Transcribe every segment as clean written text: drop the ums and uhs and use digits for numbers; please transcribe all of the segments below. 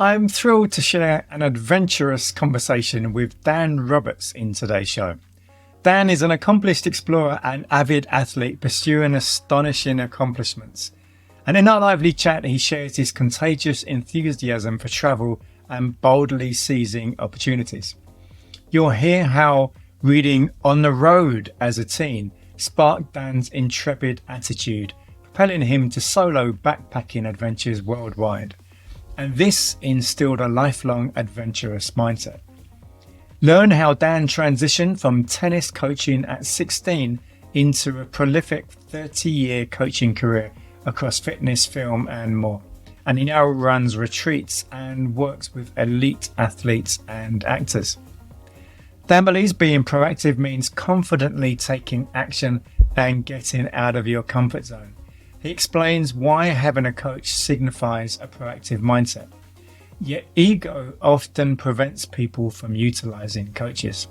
I'm thrilled to share an adventurous conversation with Dan Roberts in today's show. Dan is an accomplished explorer and avid athlete pursuing astonishing accomplishments. And in our lively chat, he shares his contagious enthusiasm for travel and boldly seizing opportunities. You'll hear how reading On the Road as a teen sparked Dan's intrepid attitude, propelling him to solo backpacking adventures worldwide. And this instilled a lifelong adventurous mindset. Learn how Dan transitioned from tennis coaching at 16 into a prolific 30-year coaching career across fitness, film, and more. And he now runs retreats and works with elite athletes and actors. Dan believes being proactive means confidently taking action and getting out of your comfort zone. He explains why having a coach signifies a proactive mindset. Yet ego often prevents people from utilizing coaches.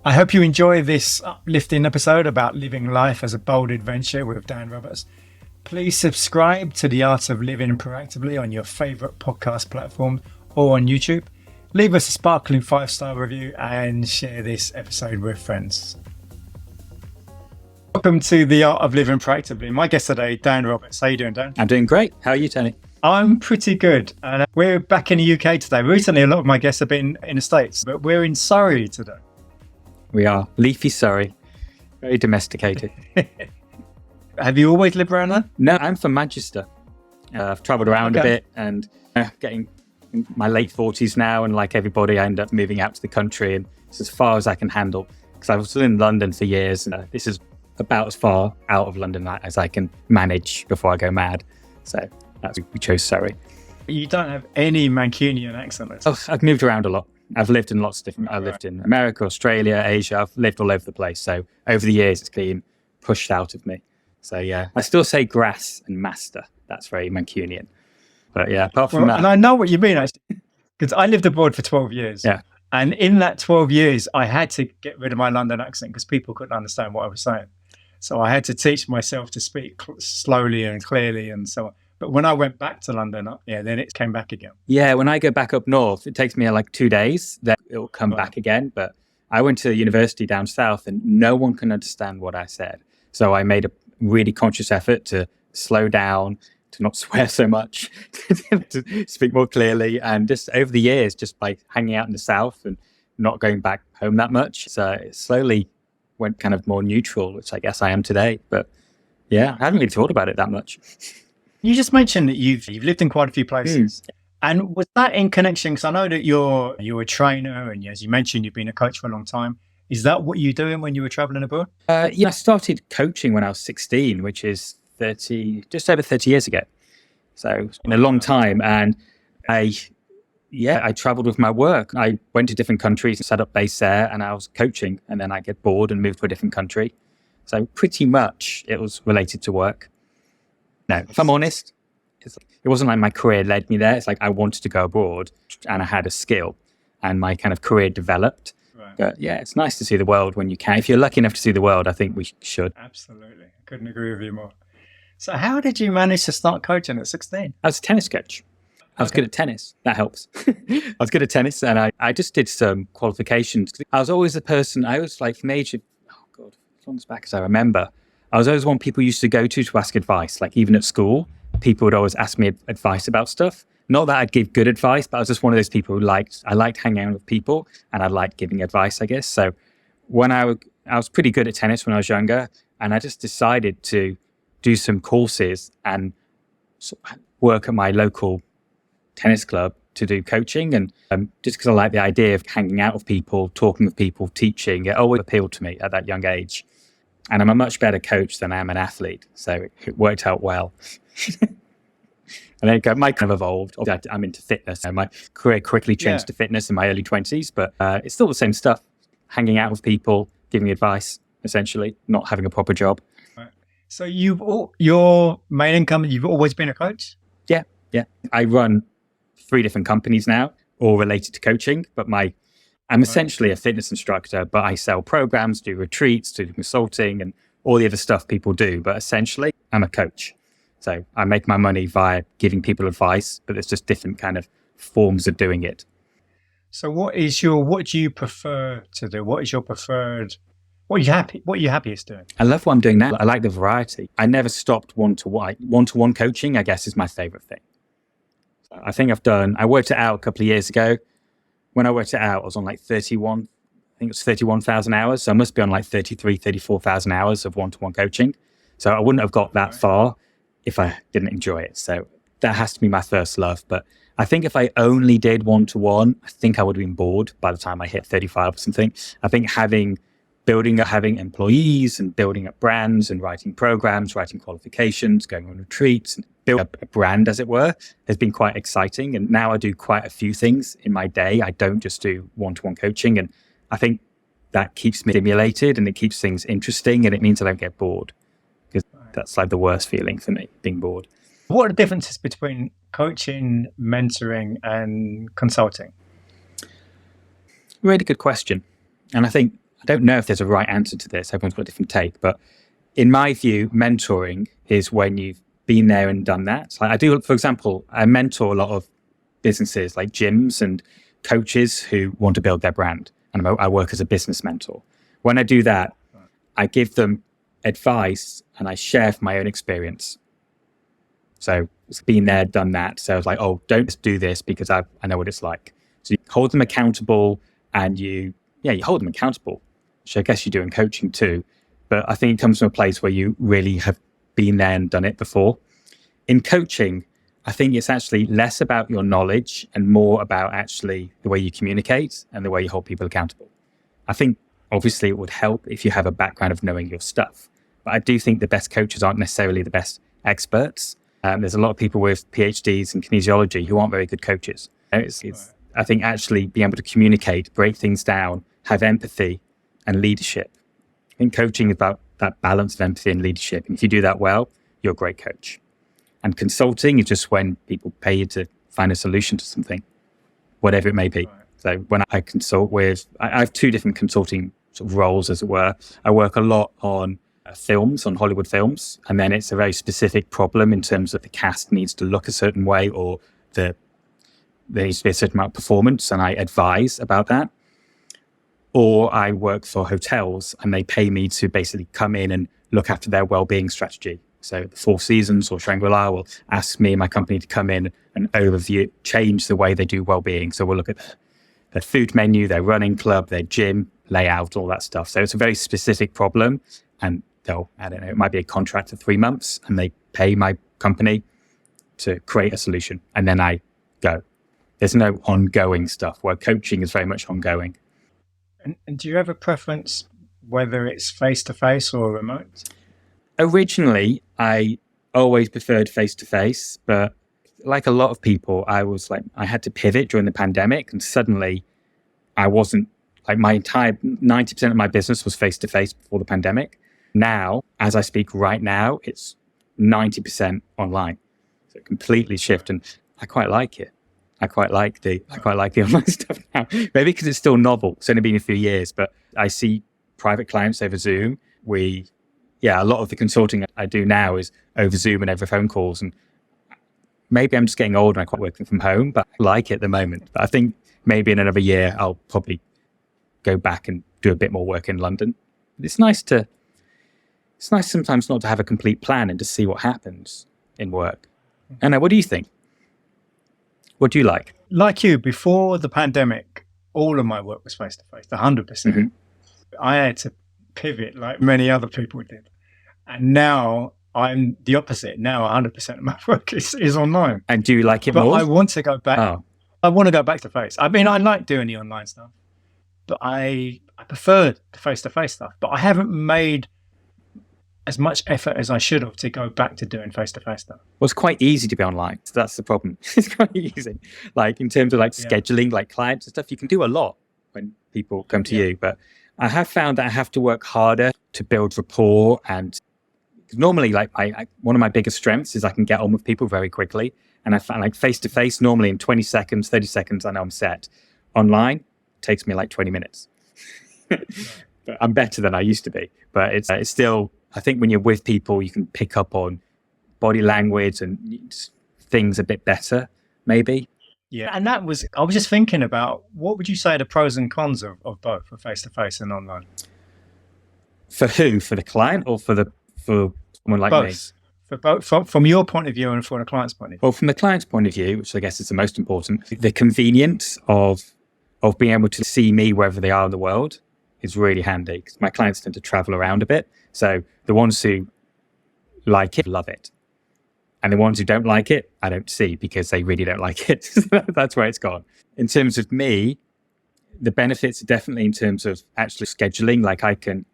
I hope you enjoy this uplifting episode about living life as a bold adventure with Dan Roberts. Please subscribe to The Art of Living Proactively on your favorite podcast platform or on YouTube. Leave us a sparkling 5-star review and share this episode with friends. Welcome to The Art of Living Proactively. My guest today, Dan Roberts. How you doing, Dan? I'm doing great. How are you, Tony? I'm pretty good. And we're back in the UK today. Recently, a lot of my guests have been in the States, but we're in Surrey today. We are. Leafy Surrey. Very domesticated. Have you always lived around there? No, I'm from Manchester. I've travelled around a bit and getting in my late 40s now. And like everybody, I end up moving out to the country. And it's as far as I can handle. Because I was in London for years. And this is about as far out of London as I can manage before I go mad. So we chose Surrey. You don't have any Mancunian accent. Oh, I've moved around a lot. I've lived in lots of different... I lived in America, Australia, Asia. I've lived all over the place. So over the years, it's been pushed out of me. So yeah, I still say grass and master. That's very Mancunian. But yeah, apart from that... And I know what you mean, actually, because I lived abroad for 12 years. Yeah. And in that 12 years, I had to get rid of my London accent because people couldn't understand what I was saying. So I had to teach myself to speak slowly and clearly and so on. But when I went back to London, then it came back again. Yeah, when I go back up north, it takes me like 2 days, then it'll come back again. But I went to university down south and no one can understand what I said. So I made a really conscious effort to slow down, to not swear so much, to speak more clearly. And just over the years, just by hanging out in the south and not going back home that much. So it slowly went kind of more neutral, which I guess I am today. But yeah, I hadn't really thought about it that much. You just mentioned that you've lived in quite a few places. And was that in connection? Because I know that you're a trainer, and as you mentioned, you've been a coach for a long time. Is that what you were doing when you were traveling abroad? Yeah, I started coaching when I was 16, which is just over 30 years ago. So it's been a long time. And I traveled with my work. I went to different countries and set up base there, and I was coaching. And then I get bored and moved to a different country. So pretty much it was related to work. No, if I'm honest, it wasn't like my career led me there. It's like I wanted to go abroad and I had a skill and my kind of career developed. Right. But yeah, it's nice to see the world when you can. If you're lucky enough to see the world, I think we should. Absolutely. I couldn't agree with you more. So how did you manage to start coaching at 16? I was a tennis coach. I was good at tennis. That helps. I was good at tennis and I just did some qualifications. I was always the person, I was like from the age of, as long as back as I remember, I was always one people used to go to ask advice. Like even at school, people would always ask me advice about stuff. Not that I'd give good advice, but I was just one of those people who I liked hanging out with people and I liked giving advice, I guess. So when I was pretty good at tennis when I was younger, and I just decided to do some courses and work at my local tennis club to do coaching. And just because I like the idea of hanging out with people, talking with people, teaching, it always appealed to me at that young age. And I'm a much better coach than I am an athlete. So it worked out well. And then my kind of evolved. I'm into fitness. And my career quickly changed to fitness in my early 20s. But it's still the same stuff. Hanging out with people, giving advice, essentially, not having a proper job. Right. So your main income, you've always been a coach? Yeah. I run 3 different companies now, all related to coaching. But I'm essentially a fitness instructor, but I sell programs, do retreats, do consulting, and all the other stuff people do. But essentially, I'm a coach. So I make my money via giving people advice, but there's just different kind of forms of doing it. So what do you prefer to do? What are you happiest doing? I love what I'm doing now. I like the variety. I never stopped one-to-one coaching, I guess, is my favorite thing. I worked it out a couple of years ago. When I worked it out, I was on like 31,000 hours. So I must be on like 34,000 hours of one-to-one coaching. So I wouldn't have got that far if I didn't enjoy it. So that has to be my first love. But I think if I only did one-to-one, I think I would have been bored by the time I hit 35 or something. I think having employees and building up brands and writing programs, writing qualifications, going on retreats, and build up a brand, as it were, has been quite exciting. And now I do quite a few things in my day. I don't just do one-to-one coaching. And I think that keeps me stimulated and it keeps things interesting, and it means I don't get bored, because that's like the worst feeling for me, being bored. What are the differences between coaching, mentoring, and consulting? Really good question. And I don't know if there's a right answer to this. Everyone's got a different take. But in my view, mentoring is when you've been there and done that. So I do, for example, I mentor a lot of businesses like gyms and coaches who want to build their brand. And I work as a business mentor. When I do that, I give them advice and I share from my own experience. So it's been there, done that. So I was like, oh, don't just do this because I know what it's like. So you hold them accountable and you hold them accountable, which I guess you do in coaching too. But I think it comes from a place where you really have been there and done it before. In coaching, I think it's actually less about your knowledge and more about actually the way you communicate and the way you hold people accountable. I think obviously it would help if you have a background of knowing your stuff. But I do think the best coaches aren't necessarily the best experts. There's a lot of people with PhDs in kinesiology who aren't very good coaches. I think actually being able to communicate, break things down, have empathy and leadership. I think coaching is about that balance of empathy and leadership. And if you do that well, you're a great coach. And consulting is just when people pay you to find a solution to something, whatever it may be. So when I consult I have two different consulting sort of roles, as it were. I work a lot on films, on Hollywood films, and then it's a very specific problem in terms of the cast needs to look a certain way or there needs to be a certain amount of performance, and I advise about that. Or I work for hotels and they pay me to basically come in and look after their well-being strategy. So the Four Seasons or Shangri-La will ask me and my company to come in and change the way they do well-being. So we'll look at their food menu, their running club, their gym layout, all that stuff. So it's a very specific problem, and it might be a contract of 3 months, and they pay my company to create a solution, and then I go. There's no ongoing stuff, where coaching is very much ongoing. And do you have a preference whether it's face-to-face or remote? Originally, I always preferred face-to-face, but like a lot of people, I had to pivot during the pandemic, and suddenly I wasn't, my entire 90% of my business was face-to-face before the pandemic. Now, as I speak right now, it's 90% online. So it completely shift, and I quite like it. I quite like the online stuff now. Maybe because it's still novel. It's only been a few years, but I see private clients over Zoom. A lot of the consulting I do now is over Zoom and over phone calls. And maybe I'm just getting older and I quite working from home, but I like it at the moment. But I think maybe in another year, I'll probably go back and do a bit more work in London. It's nice sometimes not to have a complete plan and to see what happens in work. Anna, what do you think? What do you like? Like you, before the pandemic, all of my work was face-to-face, 100%. Mm-hmm. I had to pivot like many other people did. And now I'm the opposite. Now 100% of my work is online. And do you like it more? But I want to go back. Oh. I want to go back to face. I mean, I like doing the online stuff, but I prefer the face-to-face stuff. But I haven't made as much effort as I should have to go back to doing face-to-face stuff. Well, it's quite easy to be online. So that's the problem. It's quite easy. Like in terms of scheduling, like clients and stuff, you can do a lot when people come to you. But I have found that I have to work harder to build rapport. And normally, one of my biggest strengths is I can get on with people very quickly. And I find face-to-face, normally in 20 seconds, 30 seconds, I know I'm set. Online, it takes me 20 minutes. But I'm better than I used to be. But it's still, I think when you're with people, you can pick up on body language and things a bit better, maybe. Yeah. And I was just thinking about, what would you say are the pros and cons of both, for face-to-face and online? For who? For the client or for someone like me? For both, from your point of view and from the client's point of view. Well, from the client's point of view, which I guess is the most important, the convenience of being able to see me wherever they are in the world is really handy, because my clients tend to travel around a bit. So the ones who like it, love it. And the ones who don't like it, I don't see, because they really don't like it. That's where it's gone. In terms of me, the benefits are definitely in terms of actually scheduling. Like I can,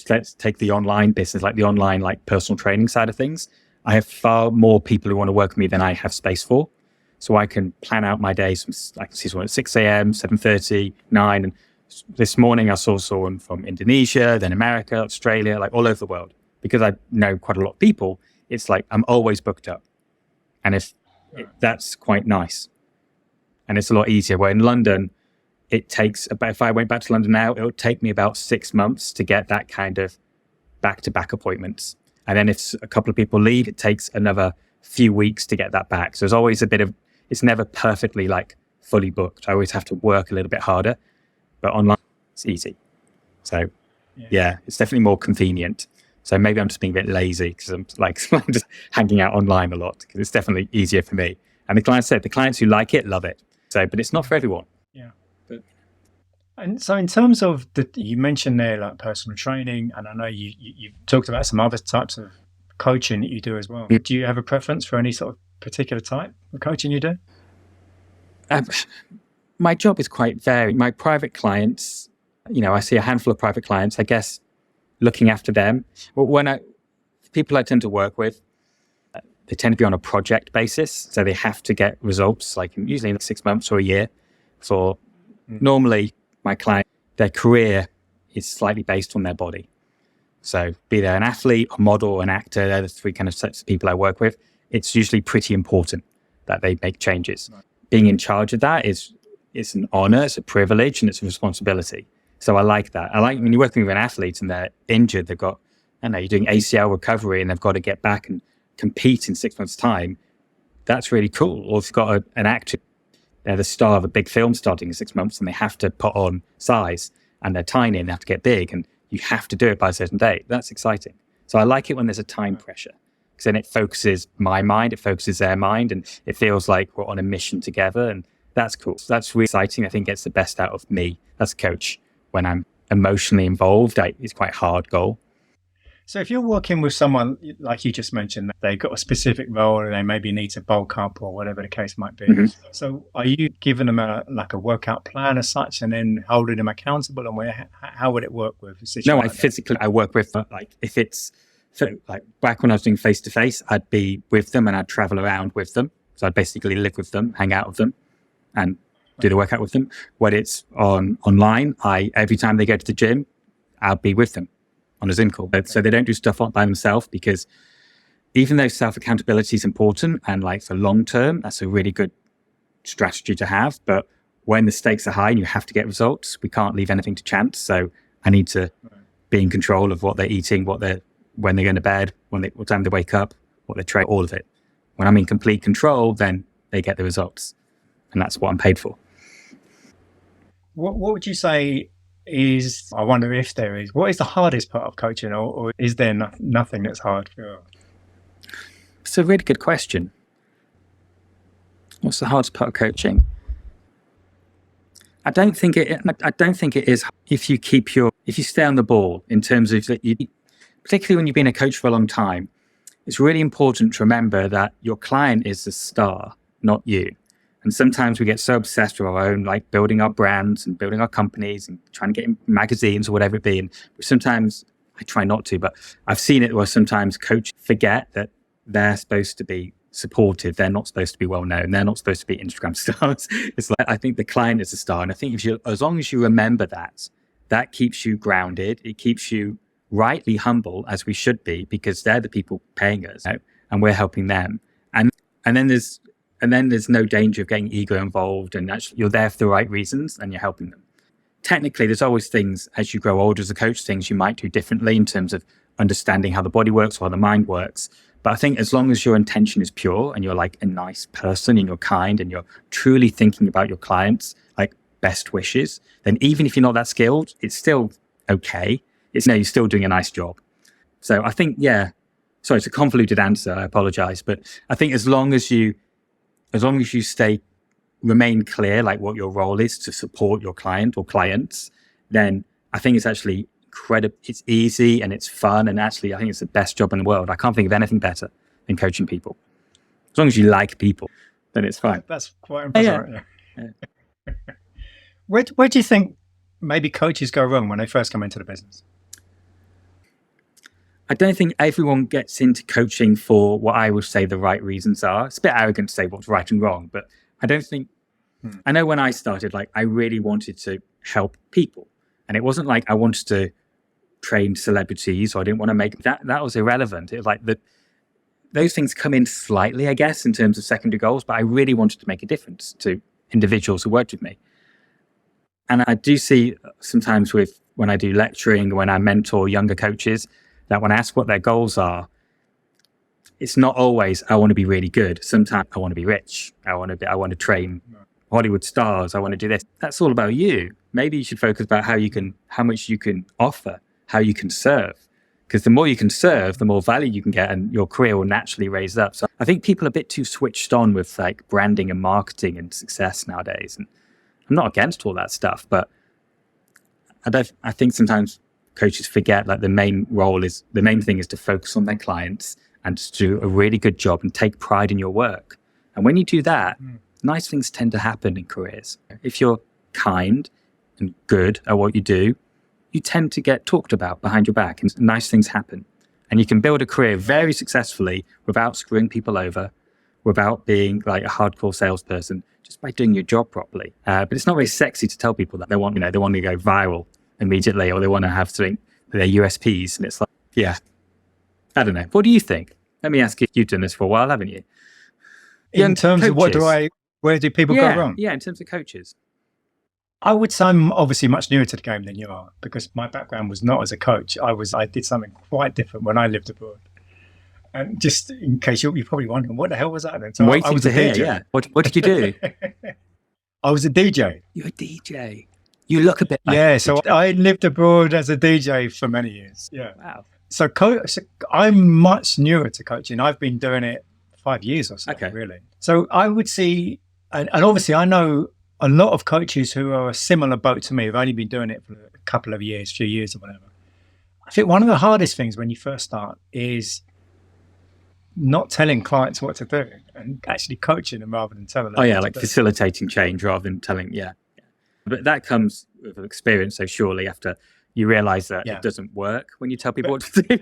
let's take the online business, like the online, like personal training side of things. I have far more people who want to work with me than I have space for. So I can plan out my days. I can see someone at 6 a.m., 7:30, 9. And this morning I saw someone from Indonesia, then America, Australia, like all over the world. Because I know quite a lot of people, it's like I'm always booked up. And that's quite nice. And it's a lot easier. Where in London, it takes about, if I went back to London now, it would take me about 6 months to get that kind of back-to-back appointments. And then if a couple of people leave, it takes another few weeks to get that back. So there's always a bit of, it's never perfectly like fully booked. I always have to work a little bit harder, but online it's easy. So yeah, it's definitely more convenient. So maybe I'm just being a bit lazy because I'm just hanging out online a lot, because it's definitely easier for me. And the clients who like it, love it. So, but it's not for everyone. Yeah. And so in terms of you mentioned there like personal training, and I know you've talked about some other types of coaching that you do as well. Do you have a preference for any sort of particular type of coaching you do? My job is quite varied. My private clients, I see a handful of private clients, I guess, looking after them. People I tend to work with, they tend to be on a project basis. So they have to get results, like usually in 6 months or a year. For normally my client, their career is slightly based on their body. So be they an athlete, a model, an actor, they're the three kind of sets of people I work with. It's usually pretty important that they make changes. Right. Being in charge of that is an honor, it's a privilege, and it's a responsibility. So I like that. I like when you're working with an athlete and they're injured, they've got, you're doing ACL recovery and they've got to get back and compete in 6 months' time. That's really cool. Or if you've got an actor, they're the star of a big film starting in 6 months and they have to put on size and they're tiny and they have to get big and you have to do it by a certain date. That's exciting. So I like it when there's a time pressure, because then it focuses my mind, it focuses their mind, and it feels like we're on a mission together. And that's cool. So that's really exciting. I think it gets the best out of me as a coach. When I'm emotionally involved, it's quite a hard goal. So if you're working with someone, like you just mentioned, they've got a specific role and they maybe need to bulk up or whatever the case might be. Mm-hmm. So are you giving them a workout plan as such and then holding them accountable? And how would it work with a situation? No, I work with, if it's, so like back when I was doing face-to-face, I'd be with them and I'd travel around with them. So I'd basically live with them, hang out with them and do the workout with them. When it's online, every time they go to the gym, I'll be with them on a Zoom call. So they don't do stuff by themselves, because even though self-accountability is important and like for long term, that's a really good strategy to have. But when the stakes are high and you have to get results, we can't leave anything to chance. So I need to be in control of what they're eating, when they're going to bed, what time they wake up, what they train, all of it. When I'm in complete control, then they get the results. And that's what I'm paid for. What would you say is, I wonder if there is, what is the hardest part of coaching, or is there nothing that's hard? It's a really good question. What's the hardest part of coaching? I don't think it is. If you stay on the ball in terms of particularly when you've been a coach for a long time, it's really important to remember that your client is the star, not you. And sometimes we get so obsessed with our own, like building our brands and building our companies and trying to get in magazines or whatever it be. And sometimes I try not to, but I've seen it where sometimes coaches forget that they're supposed to be supportive. They're not supposed to be well known. They're not supposed to be Instagram stars. It's like, I think the client is a star. And I think as long as you remember that keeps you grounded. It keeps you rightly humble, as we should be, because they're the people paying us, and we're helping them. And then there's no danger of getting ego involved, and actually you're there for the right reasons and you're helping them. Technically, there's always things as you grow older as a coach, things you might do differently in terms of understanding how the body works or how the mind works. But I think as long as your intention is pure and you're like a nice person and you're kind and you're truly thinking about your clients, like best wishes, then even if you're not that skilled, it's still okay. You're still doing a nice job. So I think, sorry, it's a convoluted answer. I apologize. But I think as long as you remain clear, like what your role is to support your client or clients, then I think it's actually incredible. It's easy and it's fun. And actually, I think it's the best job in the world. I can't think of anything better than coaching people. As long as you like people, then it's fine. That's quite impressive. Yeah. Where do you think maybe coaches go wrong when they first come into the business? I don't think everyone gets into coaching for what I would say the right reasons are. It's a bit arrogant to say what's right and wrong, but I don't think, I know when I started, like I really wanted to help people. And it wasn't like I wanted to train celebrities or I didn't want to make that was irrelevant. It was like those things come in slightly, I guess, in terms of secondary goals, but I really wanted to make a difference to individuals who worked with me. And I do see sometimes when I do lecturing, when I mentor younger coaches, that when I ask what their goals are, it's not always, I want to be really good. Sometimes I want to be rich. I want to train Hollywood stars. I want to do this. That's all about you. Maybe you should focus about how much you can offer, how you can serve. Because the more you can serve, the more value you can get and your career will naturally raise up. So I think people are a bit too switched on with like branding and marketing and success nowadays. And I'm not against all that stuff, but I think sometimes coaches forget like the main thing is to focus on their clients and to do a really good job and take pride in your work. And when you do that, nice things tend to happen in careers. If you're kind and good at what you do, you tend to get talked about behind your back and nice things happen. And you can build a career very successfully without screwing people over, without being like a hardcore salesperson, just by doing your job properly. But it's not very sexy to tell people that they want to go viral immediately, or they want to have something, their USPs. And it's like, I don't know. What do you think? Let me ask you, you've done this for a while, haven't you? In terms of where do people go wrong? Yeah, in terms of coaches. I would say I'm obviously much newer to the game than you are, because my background was not as a coach. I did something quite different when I lived abroad. And just in case you're probably wondering, what the hell was that then? So I was to hear, DJ. Yeah. What did you do? I was a DJ. You're a DJ. You look a bit like a so I lived abroad as a DJ for many years. Yeah. Wow. So I'm much newer to coaching. I've been doing it 5 years or so, really. So I would see, and obviously I know a lot of coaches who are a similar boat to me have only been doing it for a couple of years, few years or whatever. I think one of the hardest things when you first start is not telling clients what to do and actually coaching them rather than telling them. Oh yeah, like facilitating change rather than telling, But that comes with experience. So surely after you realize that it doesn't work when you tell people what to do.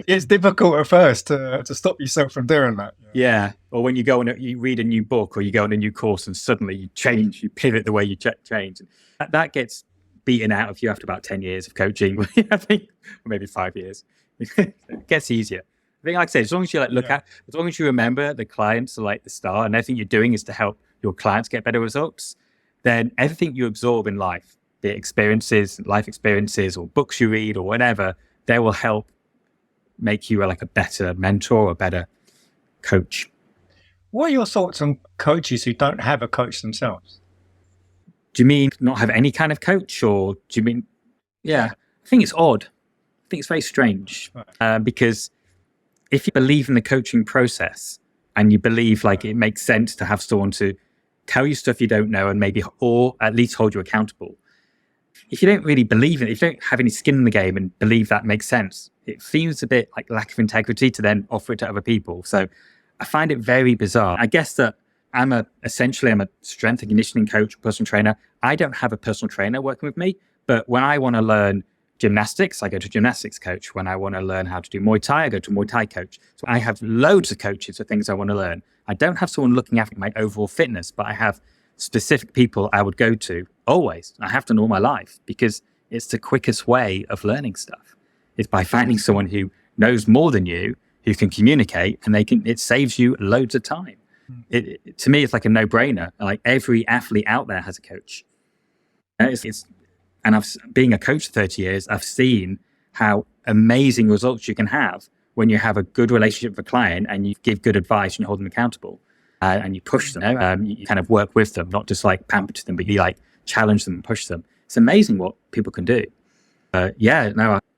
It's difficult at first to stop yourself from doing that. Yeah. Or when you read a new book or you go on a new course and suddenly you pivot the way you change. That gets beaten out of you after about 10 years of coaching, I think, or maybe 5 years. It gets easier. I think, like I say, as long as you as long as you remember the clients are like the star and everything you're doing is to help your clients get better results, then everything you absorb in life, be it life experiences or books you read or whatever, they will help make you like a better mentor or a better coach. What are your thoughts on coaches who don't have a coach themselves? Do you mean not have any kind of coach, or do you mean, I think it's odd. I think it's very strange because if you believe in the coaching process and you believe like it makes sense to have someone to tell you stuff you don't know and maybe, or at least hold you accountable. If you don't really believe in it, if you don't have any skin in the game and believe that makes sense, it seems a bit like lack of integrity to then offer it to other people. So I find it very bizarre. I guess that I'm a strength and conditioning coach, personal trainer. I don't have a personal trainer working with me, but when I want to learn gymnastics, I go to a gymnastics coach. When I want to learn how to do Muay Thai, I go to a Muay Thai coach. So I have loads of coaches for things I want to learn. I don't have someone looking after my overall fitness, but I have specific people I would go to always. I have to know my life because it's the quickest way of learning stuff. It's by finding someone who knows more than you, who can communicate, and it saves you loads of time. To me, it's like a no-brainer. Like every athlete out there has a coach. And being a coach for 30 years, I've seen how amazing results you can have when you have a good relationship with a client and you give good advice and you hold them accountable and you push them. You kind of work with them, not just like pamper to them, but you like challenge them and push them. It's amazing what people can do. I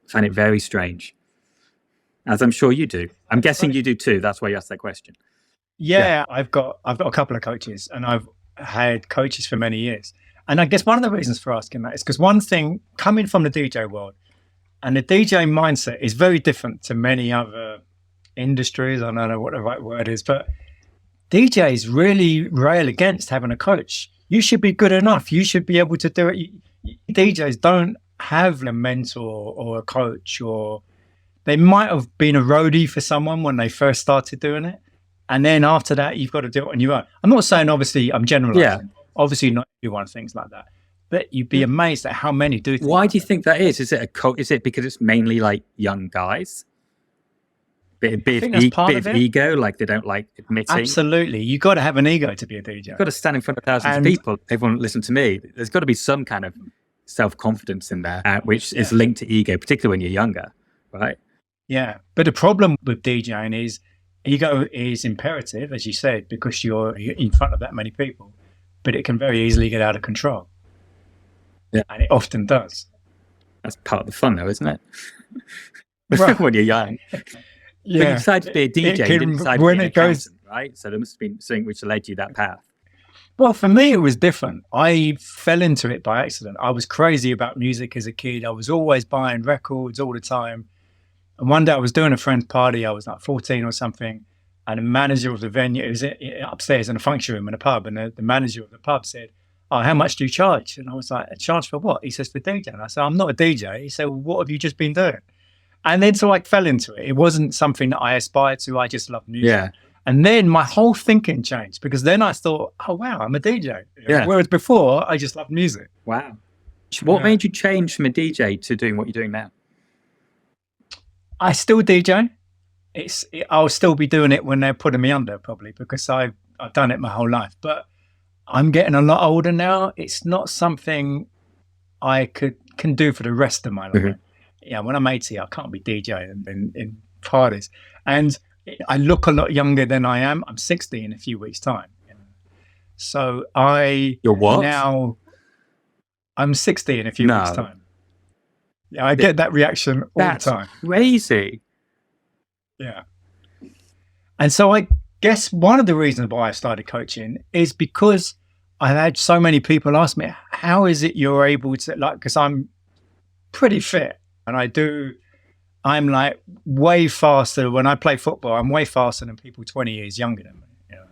find it very strange, as I'm sure you do. I'm guessing you do too. That's why you asked that question. Yeah. I've got a couple of coaches, and I've had coaches for many years. And I guess one of the reasons for asking that is because one thing, coming from the DJ world, and the DJ mindset is very different to many other industries. I don't know what the right word is, but DJs really rail against having a coach. You should be good enough. You should be able to do it. DJs don't have a mentor or a coach, or they might have been a roadie for someone when they first started doing it. And then after that, you've got to do it on your own. I'm not saying, obviously, I'm generalizing. Yeah. Obviously, not everyone thinks like that. But you'd be amazed at how many do. Why do you think that is? Is it is it because it's mainly like young guys? Bit of ego, like they don't like admitting. Absolutely. You've got to have an ego to be a DJ. You've got to stand in front of thousands of people. Everyone listen to me. There's got to be some kind of self-confidence in there, which is linked to ego, particularly when you're younger, right? Yeah. But the problem with DJing is ego is imperative, as you said, because you're in front of that many people, but it can very easily get out of control. Yeah. And it often does. That's part of the fun, though, isn't it? Right. When you're young. Yeah. When you decide to be a DJ, you didn't decide to be an accountant, right? So there must have been something which led you that path. Well, for me, it was different. I fell into it by accident. I was crazy about music as a kid. I was always buying records all the time. And one day I was doing a friend's party. I was like 14 or something. And the manager of the venue, it was upstairs in a function room in a pub. And the manager of the pub said, "Oh, how much do you charge?" And I was like, "A charge for what?" He says, "For DJ." And I said, "I'm not a DJ." He said, "Well, what have you just been doing?" And then so I fell into it. It wasn't something that I aspired to. I just loved music. Yeah. And then my whole thinking changed, because then I thought, oh, wow, I'm a DJ. Yeah. Whereas before, I just loved music. Wow. What made you change from a DJ to doing what you're doing now? I still DJ. I'll still be doing it when they're putting me under, probably, because I've done it my whole life. But I'm getting a lot older now. It's not something I can do for the rest of my life. Mm-hmm. Yeah, when I'm 80, I can't be DJing in parties. And I look a lot younger than I am. I'm 60 in a few weeks' time. So You're what? Now I'm 60 in a few weeks' time. Yeah, I get that reaction all the time. Crazy. Yeah. And so I guess one of the reasons why I started coaching is because I had so many people ask me, how is it you're able to, like, because I'm pretty fit and I'm like way faster. When I play football, I'm way faster than people 20 years younger than me. You know?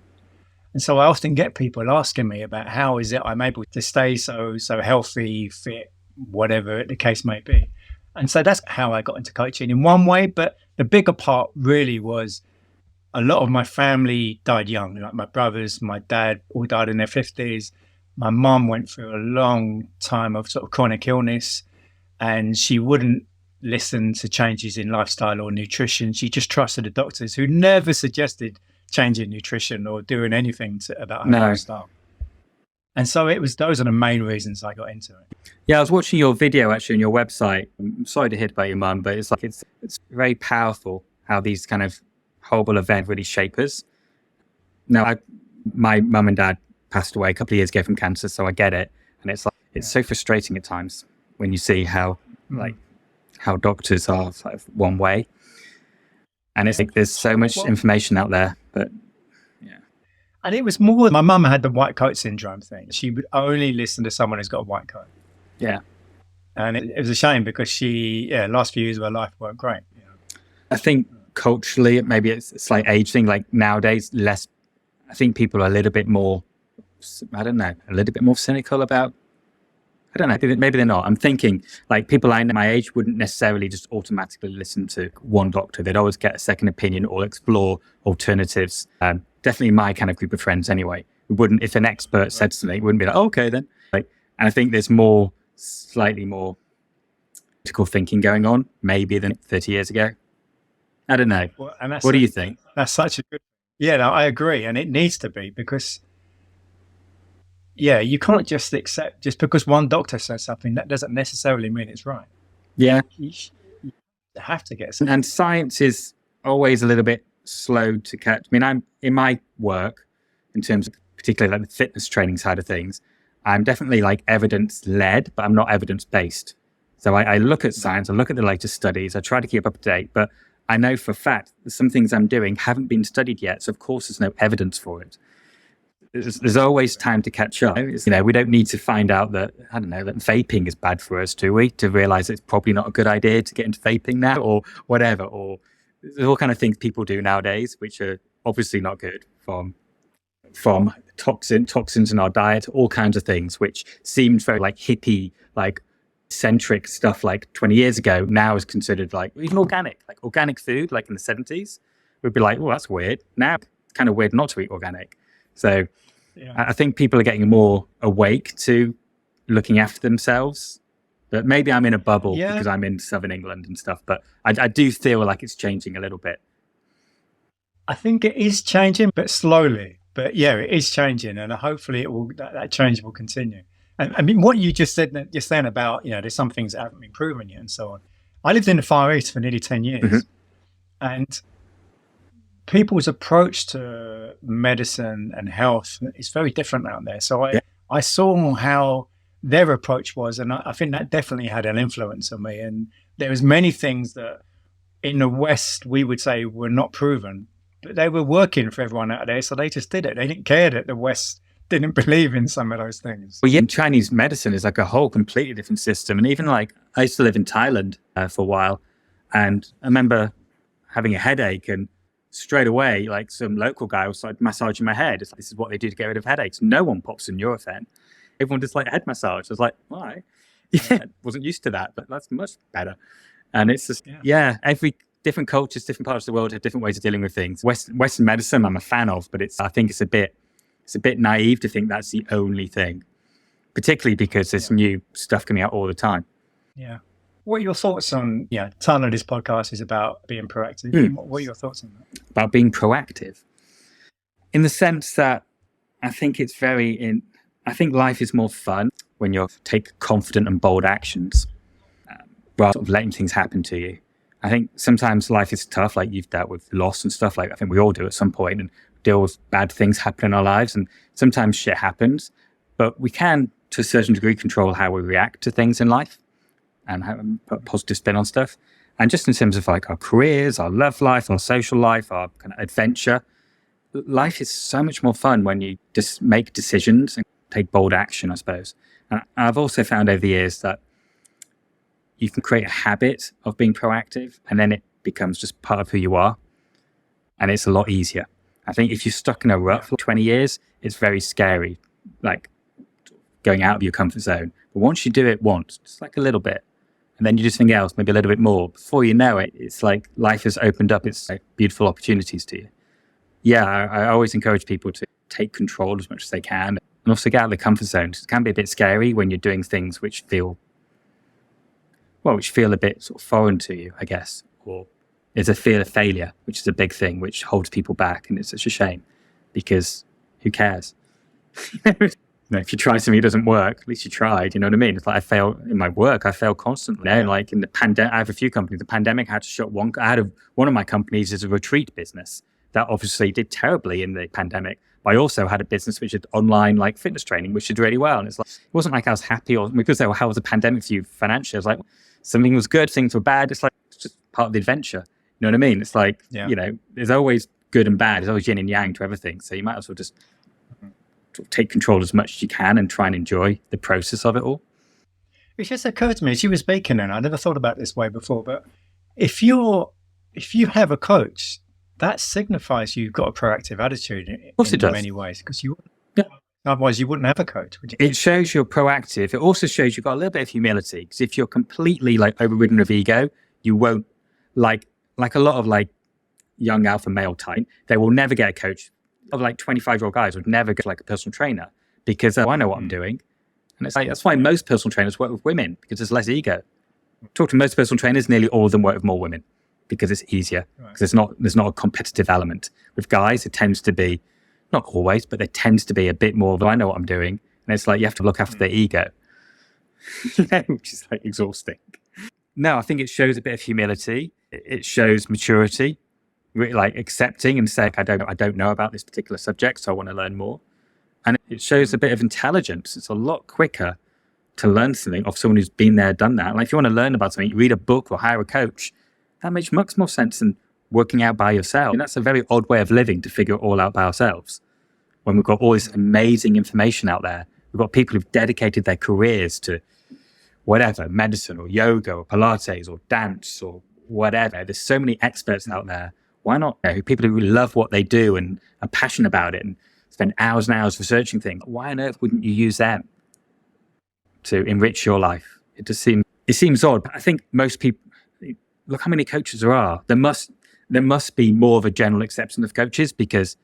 And so I often get people asking me about how is it I'm able to stay so healthy, fit, whatever the case may be. And so that's how I got into coaching in one way. But the bigger part really was a lot of my family died young. Like my brothers, my dad all died in their 50s. My mum went through a long time of sort of chronic illness, and she wouldn't listen to changes in lifestyle or nutrition. She just trusted the doctors, who never suggested changing nutrition or doing anything about her lifestyle. And so those are the main reasons I got into it. Yeah, I was watching your video actually on your website. I'm sorry to hear about your mum, but it's very powerful how these kind of horrible events really shape us. Now, my mum and dad passed away a couple of years ago from cancer, so I get it. And it's so frustrating at times when you see how doctors are sort of one way. And it's like there's so much information out there, but yeah. And it was more, my mum had the white coat syndrome thing. She would only listen to someone who's got a white coat. Yeah. And it was a shame, because last few years of her life weren't great. You know? I think culturally, maybe it's a slight age thing. Like nowadays, I think people are a little bit more, a little bit more cynical about, I don't know, maybe they're not. I'm thinking like people my age wouldn't necessarily just automatically listen to one doctor. They'd always get a second opinion or explore alternatives. Definitely my kind of group of friends anyway. We wouldn't, if an expert said something, it wouldn't be like, oh, okay then. And I think there's slightly more critical thinking going on maybe than 30 years ago. I don't know. Well, what do you think? That's such a good, I agree. And it needs to be, because you can't just accept, just because one doctor says something, that doesn't necessarily mean it's right. Yeah. They have to get some. And science is always a little bit slow to catch. I mean, I'm in my work, in terms of particularly like the fitness training side of things, I'm definitely like evidence led, but I'm not evidence based. So I look at science, I look at the latest studies, I try to keep up to date, but I know for a fact that some things I'm doing haven't been studied yet. So of course there's no evidence for it. There's always time to catch up. We don't need to find out that, I don't know, that vaping is bad for us, do we? To realize it's probably not a good idea to get into vaping now or whatever. Or there's all kind of things people do nowadays, which are obviously not good, from toxins in our diet, all kinds of things, which seemed very like hippie, like centric stuff like 20 years ago, now is considered like even organic food, like in the 70s, would be like, oh, that's weird. Now it's kind of weird not to eat organic. So I think people are getting more awake to looking after themselves. But maybe I'm in a bubble because I'm in Southern England and stuff. But I do feel like it's changing a little bit. I think it is changing, but slowly. But yeah, it is changing, and hopefully that change will continue. And I mean, what you just said, you're saying about, there's some things that haven't been proven yet and so on. I lived in the Far East for nearly 10 years, and people's approach to medicine and health is very different out there. So I saw how their approach was, and I think that definitely had an influence on me. And there was many things that in the West we would say were not proven, but they were working for everyone out there, so they just did it. They didn't care that the West didn't believe in some of those things. Well, yeah, Chinese medicine is like a whole completely different system. And even like, I used to live in Thailand for a while, and I remember having a headache, and straight away, like some local guy was like massaging my head. It's like, this is what they do to get rid of headaches. No one pops in Nurofen. Everyone just like head massage. I was like, why? Yeah, wasn't used to that, but that's much better. And it's just, every different cultures, different parts of the world have different ways of dealing with things. Western medicine, I'm a fan of, but I think it's a bit naive to think that's the only thing, particularly because there's new stuff coming out all the time. Yeah. What are your thoughts on, title of this podcast is about being proactive. What are your thoughts on that? About being proactive? In the sense that I think I think life is more fun when you take confident and bold actions rather than letting things happen to you. I think sometimes life is tough, like you've dealt with loss and stuff, like I think we all do at some point, and deal with bad things happen in our lives, and sometimes shit happens, but we can, to a certain degree, control how we react to things in life and put a positive spin on stuff. And just in terms of like our careers, our love life, our social life, our kind of adventure, life is so much more fun when you just make decisions and take bold action, I suppose. And I've also found over the years that you can create a habit of being proactive, and then it becomes just part of who you are, and it's a lot easier. I think if you're stuck in a rut for 20 years, it's very scary, like going out of your comfort zone. But once you do it once, just like a little bit, and then you do something else, maybe a little bit more, before you know it, it's like life has opened up its beautiful opportunities to you. Yeah, I always encourage people to take control as much as they can, and also get out of the comfort zone. It can be a bit scary when you're doing things which feel a bit sort of foreign to you, I guess, or there's a fear of failure, which is a big thing, which holds people back. And it's such a shame, because who cares? If you try something that doesn't work, at least you tried, you know what I mean? It's like I fail in my work, I fail constantly. Like in the pandemic, I have a few companies. The pandemic, I had to shut one. One of my companies is a retreat business that obviously did terribly in the pandemic. But I also had a business which did online like fitness training, which did really well. And it's like, it wasn't like I was happy or because they were, how was the pandemic for you financially? I was like, something was good, things were bad. It's like, it's just part of the adventure. You know what I mean? It's like, there's always good and bad. There's always yin and yang to everything. So you might as well just sort of take control as much as you can and try and enjoy the process of it all. It just occurred to me as you were speaking, and I never thought about it this way before, but if you have a coach, that signifies you've got a proactive attitude in many ways, because otherwise you wouldn't have a coach, would you? It shows you're proactive. It also shows you've got a little bit of humility, because if you're completely like overridden with ego, you won't like a lot of like young alpha male type, they will never get a coach. Of like 25-year-old guys would never get like a personal trainer, because I know what I'm doing. And it's like, that's why most personal trainers work with women, because there's less ego. Talk to most personal trainers, nearly all of them work with more women, because it's easier, because there's not a competitive element. With guys, it tends to be, not always, but there tends to be a bit more of, I know what I'm doing. And it's like, you have to look after their ego, which is like exhausting. No, I think it shows a bit of humility. It shows maturity, really, like accepting and saying, I don't know about this particular subject, so I want to learn more. And it shows a bit of intelligence. It's a lot quicker to learn something off someone who's been there, done that. Like if you want to learn about something, you read a book or hire a coach. That makes much more sense than working out by yourself. And that's a very odd way of living, to figure it all out by ourselves. When we've got all this amazing information out there, we've got people who've dedicated their careers to whatever, medicine or yoga or Pilates or dance or whatever. There's so many experts out there. Why not people who love what they do and are passionate about it and spend hours and hours researching things? Why on earth wouldn't you use them to enrich your life? It seems odd, but I think most people, look how many coaches there are. There must be more of a general acceptance of coaches, because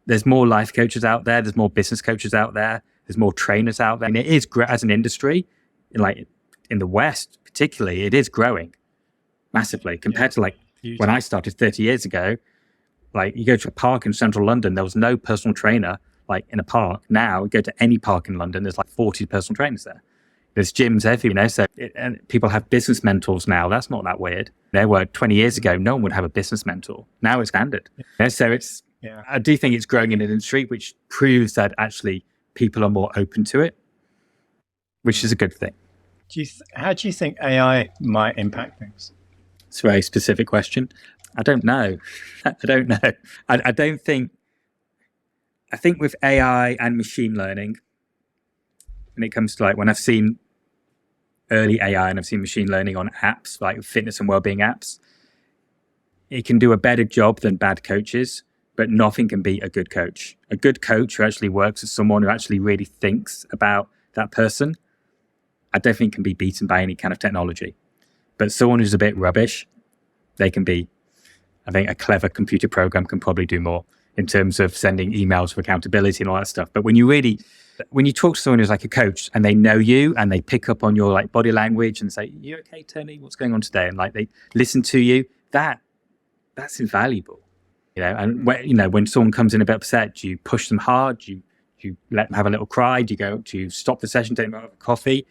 there's more life coaches out there. There's more business coaches out there. There's more trainers out there. And it is, as an industry, like in the West particularly, it is growing massively compared to like when I started 30 years ago. Like you go to a park in central London, there was no personal trainer like in a park. Now you go to any park in London, there's like 40 personal trainers there. There's gyms everywhere, and people have business mentors now. That's not that weird. There were 20 years ago, no one would have a business mentor. Now it's standard. So I do think it's growing in an industry, which proves that actually people are more open to it, which is a good thing. How do you think AI might impact things? It's a very specific question. I don't know. I think with AI and machine learning, when it comes to like when I've seen early AI and I've seen machine learning on apps, like fitness and wellbeing apps, it can do a better job than bad coaches, but nothing can beat a good coach. A good coach who actually works with someone who actually really thinks about that person, I don't think can be beaten by any kind of technology. But someone who's a bit rubbish, they can be, I think a clever computer program can probably do more in terms of sending emails for accountability and all that stuff. But when you talk to someone who's like a coach and they know you and they pick up on your like body language and say, "You okay, Tony? What's going on today?" And like they listen to you, that's invaluable. And when someone comes in a bit upset, do you push them hard? Do you let them have a little cry? Do you stop the session, take them out of coffee?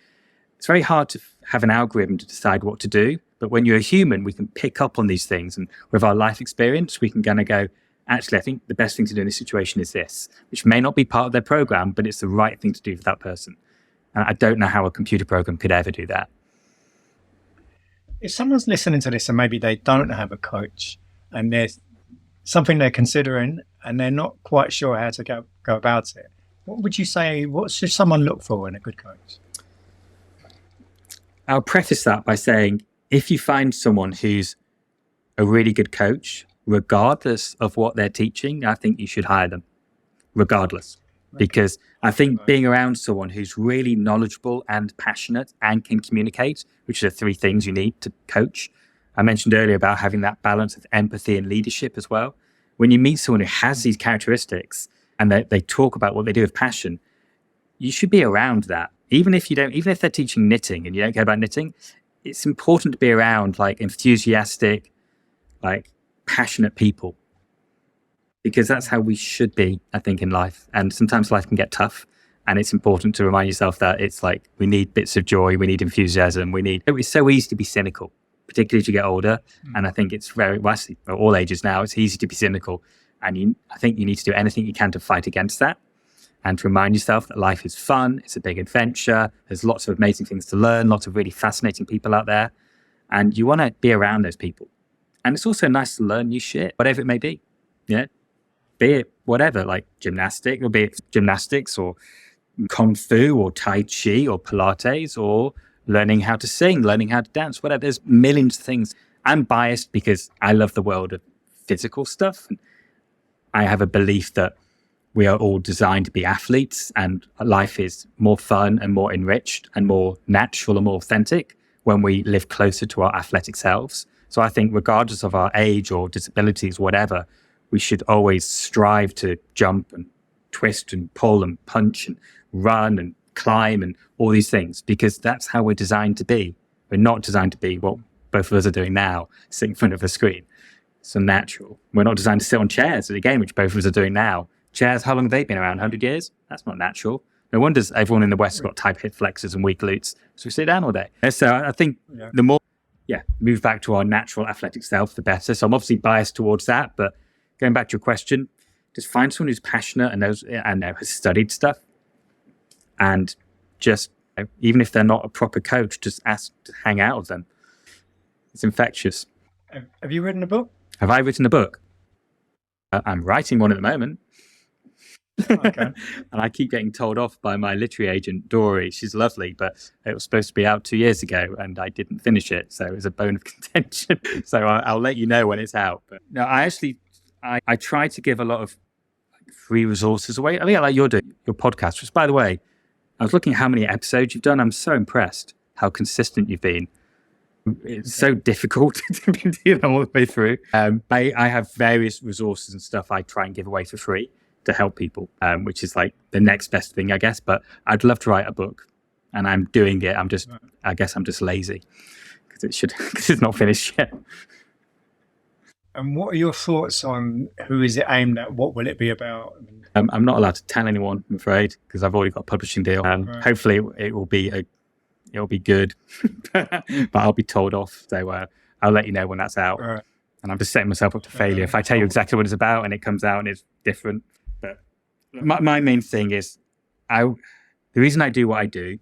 It's very hard to have an algorithm to decide what to do. But when you're a human, we can pick up on these things. And with our life experience, we can kind of go, actually, I think the best thing to do in this situation is this, which may not be part of their program, but it's the right thing to do for that person. And I don't know how a computer program could ever do that. If someone's listening to this and maybe they don't have a coach and there's something they're considering and they're not quite sure how to go about it, what would you say, what should someone look for in a good coach? I'll preface that by saying, if you find someone who's a really good coach, regardless of what they're teaching, I think you should hire them, regardless. Because I think being around someone who's really knowledgeable and passionate and can communicate, which are the three things you need to coach. I mentioned earlier about having that balance of empathy and leadership as well. When you meet someone who has these characteristics and they talk about what they do with passion, you should be around that. Even if they're teaching knitting and you don't care about knitting, it's important to be around like enthusiastic, like passionate people, because that's how we should be, I think, in life. And sometimes life can get tough, and it's important to remind yourself that it's like we need bits of joy, we need enthusiasm, it's so easy to be cynical, particularly as you get older. And I think it's very, actually, at all ages now, it's easy to be cynical. And I think you need to do anything you can to fight against that and to remind yourself that life is fun, it's a big adventure, there's lots of amazing things to learn, lots of really fascinating people out there, and you want to be around those people. And it's also nice to learn new shit, whatever it may be. Be it whatever, like gymnastics or kung fu or tai chi or Pilates or learning how to sing, learning how to dance, whatever. There's millions of things. I'm biased because I love the world of physical stuff. And I have a belief that we are all designed to be athletes, and life is more fun and more enriched and more natural and more authentic when we live closer to our athletic selves. So I think regardless of our age or disabilities, whatever, we should always strive to jump and twist and pull and punch and run and climb and all these things, because that's how we're designed to be. We're not designed to be what both of us are doing now, sitting in front of a screen. It's unnatural. We're not designed to sit on chairs, again, which both of us are doing now. Chairs, how long have they been around? 100 years? That's not natural. No wonder everyone in the West has got tight hip flexors and weak glutes. So we sit down all day. And so I think the more move back to our natural athletic self, the better. So I'm obviously biased towards that. But going back to your question, just find someone who's passionate and knows and has studied stuff, and just even if they're not a proper coach, just ask to hang out with them. It's infectious. Have you written a book? Have I written a book? I'm writing one at the moment. Okay. And I keep getting told off by my literary agent, Dory. She's lovely, but it was supposed to be out 2 years ago and I didn't finish it. So it was a bone of contention. So I'll let you know when it's out. But no, I try to give a lot of free resources away. I mean, like you're doing your podcast, which, by the way, I was looking at how many episodes you've done. I'm so impressed how consistent you've been. It's so difficult to be doing all the way through. I have various resources and stuff I try and give away for free to help people, which is like the next best thing, I guess. But I'd love to write a book, and I'm doing it. I guess I'm just lazy because it's not finished yet. And what are your thoughts on who is it aimed at? What will it be about? I'm not allowed to tell anyone, I'm afraid, because I've already got a publishing deal. Right. Hopefully, it will be good, but I'll be told off. So I'll let you know when that's out. Right. And I'm just setting myself up to failure. If I tell you exactly what it's about and it comes out and it's different. But my main thing is, the reason I do what I do,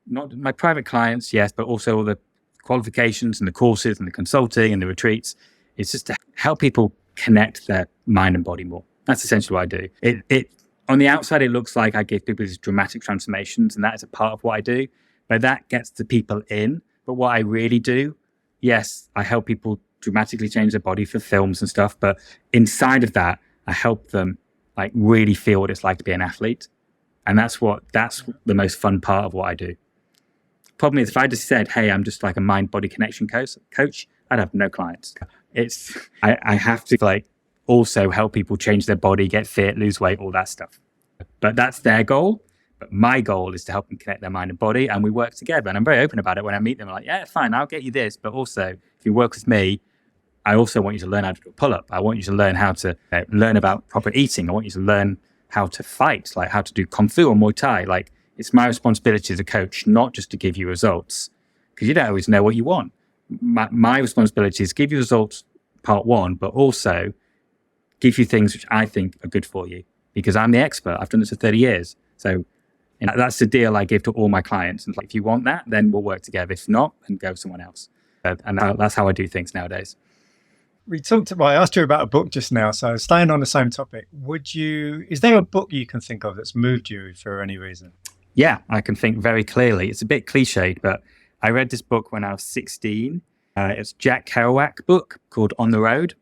not my private clients, yes, but also all the qualifications and the courses and the consulting and the retreats, it's just to help people connect their mind and body more. That's essentially what I do. It on the outside, it looks like I give people these dramatic transformations, and that is a part of what I do. But that gets the people in. But what I really do, yes, I help people dramatically change their body for films and stuff. But inside of that, I help them like really feel what it's like to be an athlete. And that's the most fun part of what I do. Problem is, if I just said, hey, I'm just like a mind-body connection coach, I'd have no clients. I have to like also help people change their body, get fit, lose weight, all that stuff. But that's their goal. But my goal is to help them connect their mind and body, and we work together. And I'm very open about it when I meet them. I'm like, yeah, fine, I'll get you this. But also, if you work with me, I also want you to learn how to do a pull-up. I want you to learn how to learn about proper eating. I want you to learn how to fight, like how to do Kung Fu or Muay Thai. Like, it's my responsibility as a coach, not just to give you results, because you don't always know what you want. My responsibility is give you results, part one, but also give you things which I think are good for you, because I'm the expert. I've done this for 30 years. So that's the deal I give to all my clients. And like, if you want that, then we'll work together. If not, then go with someone else. And that's how I do things nowadays. I asked you about a book just now, so staying on the same topic, is there a book you can think of that's moved you for any reason? Yeah, I can think very clearly. It's a bit cliched, but I read this book when I was 16. It's Jack Kerouac book called On the Road.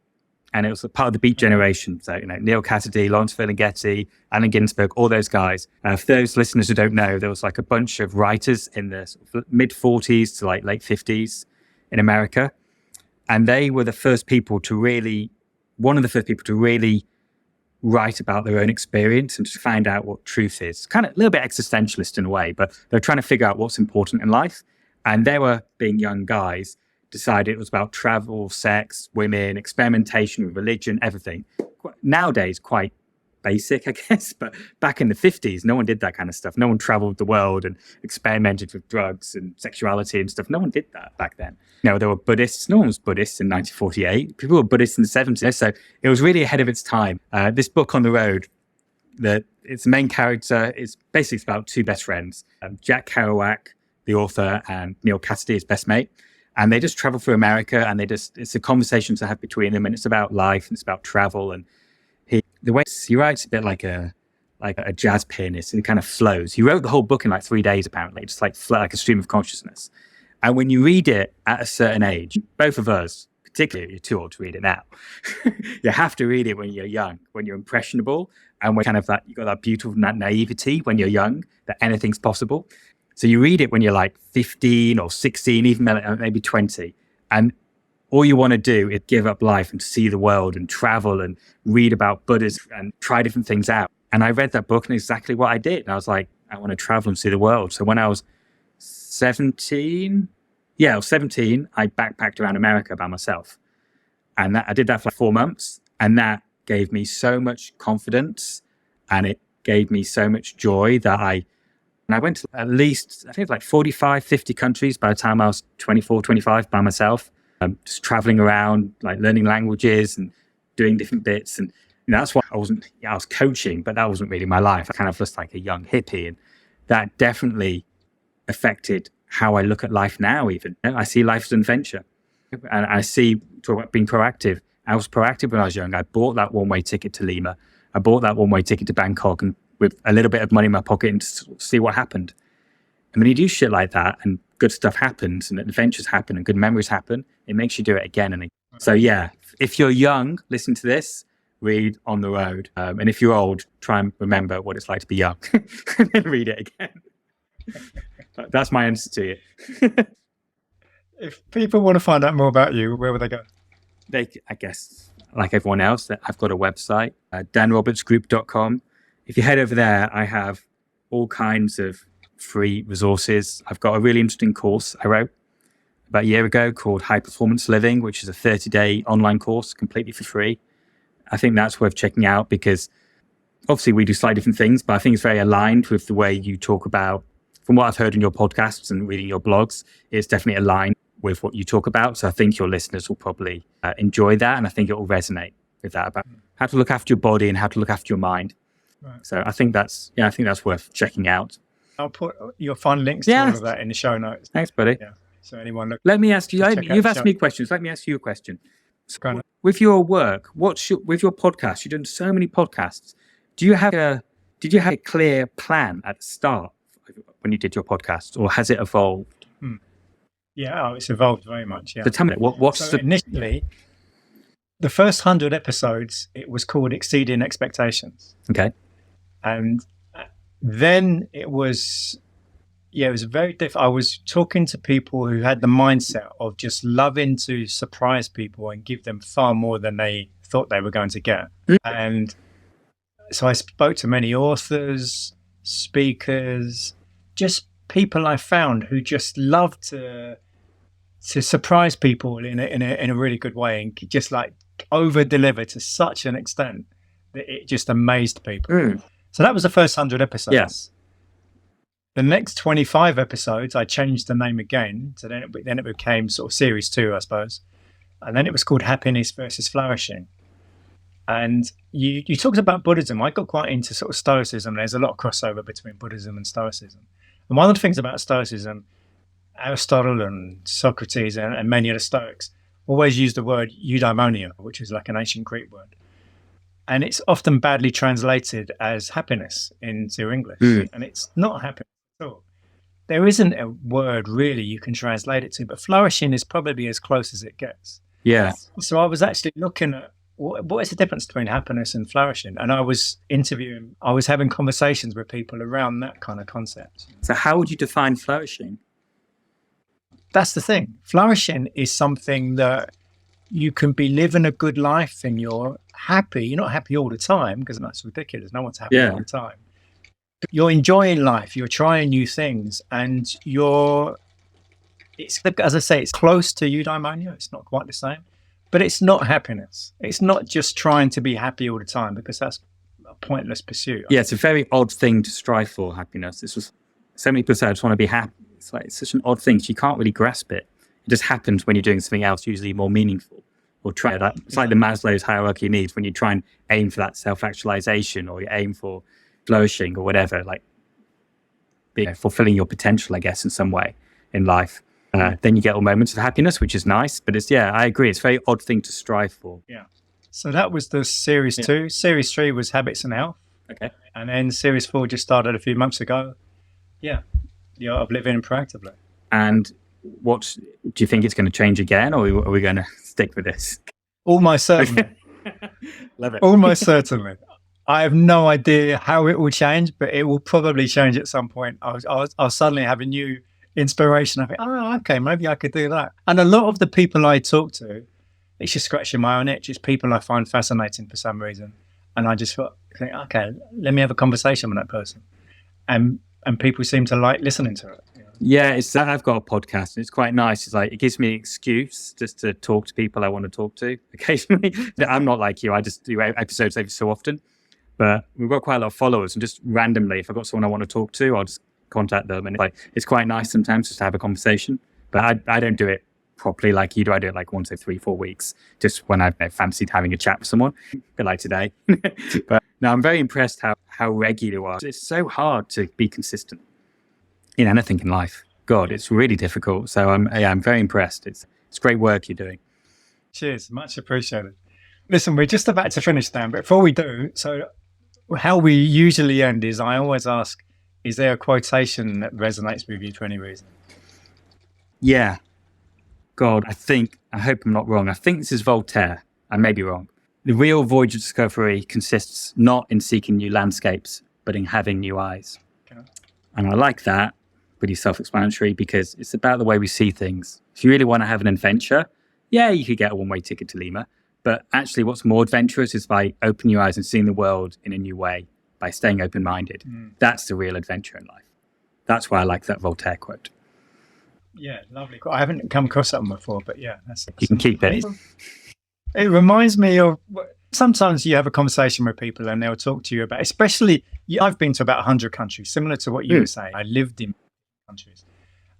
And it was a part of the Beat Generation. So, Neil Cassidy, Lawrence Ferlinghetti, Allen Ginsberg, all those guys. For those listeners who don't know, there was like a bunch of writers in the mid-40s to like late 50s in America. And they were one of the first people to really write about their own experience and to find out what truth is. Kind of a little bit existentialist in a way, but they're trying to figure out what's important in life. And they were, being young guys, decided it was about travel, sex, women, experimentation with religion, everything. Nowadays, quite basic, I guess, but back in the 50s, no one did that kind of stuff. No one traveled the world and experimented with drugs and sexuality and stuff. No one did that back then. There were Buddhists. No one was Buddhist in 1948. People were Buddhists in the 70s. So it was really ahead of its time. This book On the Road, its main character is basically about two best friends, Jack Kerouac, the author, and Neil Cassidy, his best mate. And they just travel through America, and it's a conversation to have between them, and it's about life, and it's about travel. And the way he writes a bit like a jazz pianist, and it kind of flows. He wrote the whole book in like 3 days, apparently, just like flow, like a stream of consciousness. And when you read it at a certain age, both of us, particularly if you're too old to read it now, you have to read it when you're young, when you're impressionable, and when kind of that, you've got that beautiful naivety when you're young, that anything's possible. So you read it when you're like 15 or 16, even maybe 20. And all you want to do is give up life and see the world and travel and read about Buddhism and try different things out. And I read that book and exactly what I did. And I was like, I want to travel and see the world. So when I was 17, I backpacked around America by myself. And I did that for like 4 months. And that gave me so much confidence, and it gave me so much joy that I And I went to at least, I think like 45, 50 countries by the time I was 24, 25 by myself, just traveling around, like learning languages and doing different bits. And that's why I was coaching, but that wasn't really my life. I kind of was like a young hippie. And that definitely affected how I look at life now, even. I see life as an adventure. And I see, talk about being proactive. I was proactive when I was young. I bought that one-way ticket to Lima. I bought that one-way ticket to Bangkok, and with a little bit of money in my pocket, and to see what happened. And when you do shit like that and good stuff happens and adventures happen and good memories happen, it makes you do it again and again. So yeah, if you're young, listen to this, read On the Road. And if you're old, try and remember what it's like to be young and then read it again. That's my answer to you. If people want to find out more about you, where would they go? I guess, like everyone else, I've got a website, danrobertsgroup.com. If you head over there, I have all kinds of free resources. I've got a really interesting course I wrote about a year ago called High Performance Living, which is a 30-day online course completely for free. I think that's worth checking out because obviously we do slightly different things, but I think it's very aligned with the way you talk about, from what I've heard in your podcasts and reading your blogs, it's definitely aligned with what you talk about. So I think your listeners will probably enjoy that. And I think it will resonate with that about how to look after your body and how to look after your mind. Right. So I think that's worth checking out. I'll put your fun links to all of that in the show notes. Thanks, buddy. Yeah. So anyone let me ask you, you've asked me questions. Let me ask you a question. So with your work, with your podcast, you've done so many podcasts. Did you have a clear plan at the start when you did your podcast, or has it evolved? Yeah, it's evolved very much. Yeah. So tell me, initially, the first 100 episodes, it was called Exceeding Expectations. Okay. And then it was very different. I was talking to people who had the mindset of just loving to surprise people and give them far more than they thought they were going to get. And so I spoke to many authors, speakers, just people I found who just love to surprise people in a really good way and just like over deliver to such an extent that it just amazed people. So that was the first 100 episodes. Yes. The next 25 episodes, I changed the name again. So then it became sort of series 2, I suppose. And then it was called Happiness versus Flourishing. And you talked about Buddhism. I got quite into sort of Stoicism. There's a lot of crossover between Buddhism and Stoicism. And one of the things about Stoicism, Aristotle and Socrates and many of the Stoics always use the word eudaimonia, which is like an ancient Greek word. And it's often badly translated as happiness into English. And it's not happiness at all. There isn't a word really you can translate it to, but flourishing is probably as close as it gets. Yeah. So I was actually looking at what is the difference between happiness and flourishing? And I was having conversations with people around that kind of concept. So how would you define flourishing? That's the thing. Flourishing is something that you can be living a good life and you're happy. You're not happy all the time because that's ridiculous. No one's happy all the time. You're enjoying life. You're trying new things, and as I say, it's close to eudaimonia. It's not quite the same, but it's not happiness. It's not just trying to be happy all the time because that's a pointless pursuit. Yeah, it's a very odd thing to strive for, happiness. This was so many people say, I just want to be happy. It's such an odd thing. So you can't really grasp it. It just happens when you're doing something else, usually more meaningful. Or try that. It's like the Maslow's hierarchy of needs, when you try and aim for that self-actualization, or you aim for flourishing or whatever, like fulfilling your potential, I guess, in some way in life. Then you get all moments of happiness, which is nice. But I agree. It's a very odd thing to strive for. Yeah. So that was the series 2. Series 3 was Habits and Health. Okay. And then series 4 just started a few months ago. Yeah. The Art of Living Proactively. And do you think it's going to change again, or are we going to stick with this? Almost certainly. Love it. Almost certainly. I have no idea how it will change, but it will probably change at some point. I'll suddenly have a new inspiration. I think, okay, maybe I could do that. And a lot of the people I talk to, it's just scratching my own itch. It's people I find fascinating for some reason. And I just think, okay, let me have a conversation with that person. And people seem to like listening to it. Yeah, it's that I've got a podcast and it's quite nice. It's like, it gives me an excuse just to talk to people I want to talk to occasionally. I'm not like you. I just do episodes every so often, but we've got quite a lot of followers, and just randomly, if I've got someone I want to talk to, I'll just contact them. And it's quite nice sometimes just to have a conversation. But I don't do it properly like you do. I do it like once every 3-4 weeks, just when I've fancied having a chat with someone, a bit like today. But no, I'm very impressed how regular you are. It's so hard to be consistent in anything in life. God, it's really difficult. So I'm very impressed. It's great work you're doing. Cheers. Much appreciated. Listen, we're just about to finish, Dan, but before we do, so how we usually end is I always ask, is there a quotation that resonates with you for any reason? Yeah. God, I hope I'm not wrong. I think this is Voltaire. I may be wrong. The real voyage of discovery consists not in seeking new landscapes, but in having new eyes. Okay. And I like that. Pretty self-explanatory, because it's about the way we see things. If you really want to have an adventure, yeah, you could get a one-way ticket to Lima. But actually what's more adventurous is by opening your eyes and seeing the world in a new way, by staying open-minded. That's the real adventure in life. That's why I like that Voltaire quote. Yeah, lovely. I haven't come across that one before, but yeah. You can keep it. It reminds me of, sometimes you have a conversation with people and they'll talk to you about, especially, I've been to about 100 countries, similar to what you were saying. I lived in countries.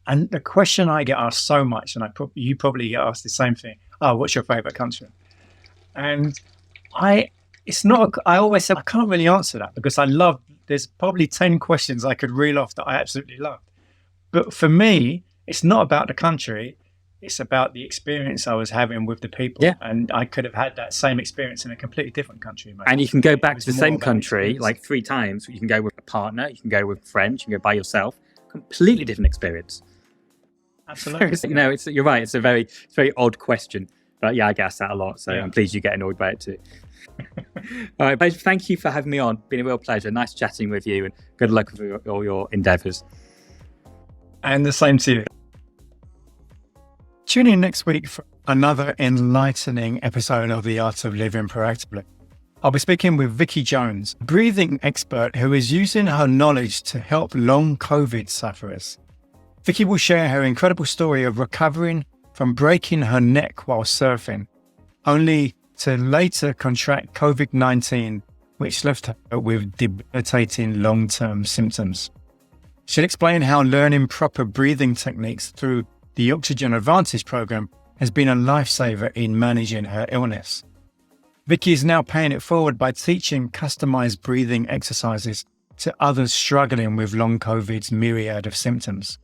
And the question I get asked so much, and you probably get asked the same thing, what's your favorite country? And I always say I can't really answer that, because there's probably 10 questions I could reel off that I absolutely love. But for me, it's not about the country. It's about the experience I was having with the people. Yeah. And I could have had that same experience in a completely different country. Maybe. And you can go back to the same country like 3 times. You can go with a partner, you can go with friends, you can go by yourself. Completely different experience. Absolutely. You're right. It's a very odd question. But yeah, I get asked that a lot. So yeah. I'm pleased you get annoyed by it too. All right, Fave, thank you for having me on. Been a real pleasure. Nice chatting with you, and good luck with all your endeavours. And the same to you. Tune in next week for another enlightening episode of The Art of Living Proactively. I'll be speaking with Vicky Jones, a breathing expert who is using her knowledge to help long COVID sufferers. Vicky will share her incredible story of recovering from breaking her neck while surfing, only to later contract COVID-19, which left her with debilitating long-term symptoms. She'll explain how learning proper breathing techniques through the Oxygen Advantage program has been a lifesaver in managing her illness. Vicky is now paying it forward by teaching customized breathing exercises to others struggling with long COVID's myriad of symptoms.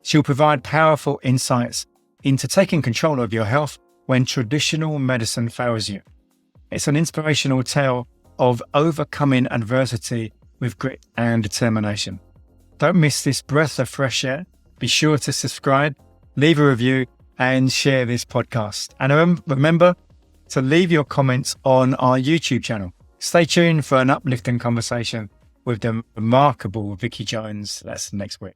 She'll provide powerful insights into taking control of your health when traditional medicine fails you. It's an inspirational tale of overcoming adversity with grit and determination. Don't miss this breath of fresh air. Be sure to subscribe, leave a review, and share this podcast. And remember to leave your comments on our YouTube channel. Stay tuned for an uplifting conversation with the remarkable Vicky Jones. That's next week.